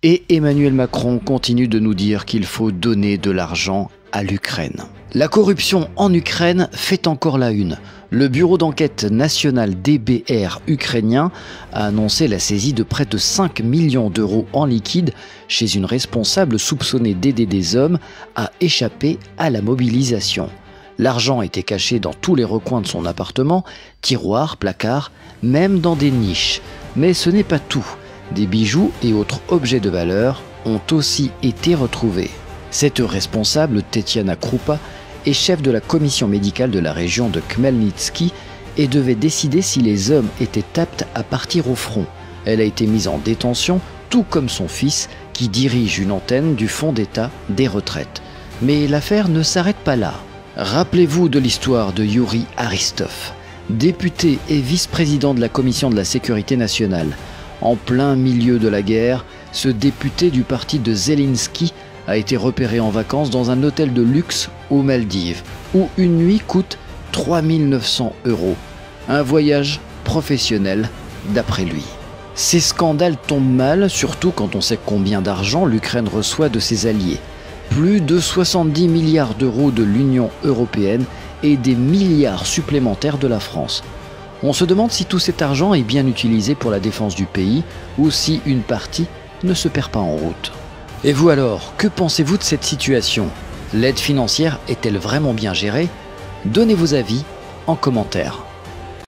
Et Emmanuel Macron continue de nous dire qu'il faut donner de l'argent à l'Ukraine. La corruption en Ukraine fait encore la une. Le bureau d'enquête national DBR ukrainien a annoncé la saisie de près de 5 millions d'euros en liquide chez une responsable soupçonnée d'aider des hommes à échapper à la mobilisation. L'argent était caché dans tous les recoins de son appartement, tiroirs, placards, même dans des niches. Mais ce n'est pas tout. Des bijoux et autres objets de valeur ont aussi été retrouvés. Cette responsable, Tetiana Krupa, est chef de la commission médicale de la région de Khmelnytsky et devait décider si les hommes étaient aptes à partir au front. Elle a été mise en détention, tout comme son fils, qui dirige une antenne du Fonds d'État des retraites. Mais l'affaire ne s'arrête pas là. Rappelez-vous de l'histoire de Yuri Aristov, député et vice-président de la commission de la sécurité nationale. En plein milieu de la guerre, ce député du parti de Zelensky a été repéré en vacances dans un hôtel de luxe aux Maldives, où une nuit coûte 3 900 €. Un voyage professionnel, d'après lui. Ces scandales tombent mal, surtout quand on sait combien d'argent l'Ukraine reçoit de ses alliés. Plus de 70 milliards d'euros de l'Union européenne et des milliards supplémentaires de la France. On se demande si tout cet argent est bien utilisé pour la défense du pays ou si une partie ne se perd pas en route. Et vous alors, que pensez-vous de cette situation? L'aide financière est-elle vraiment bien gérée? Donnez vos avis en commentaire.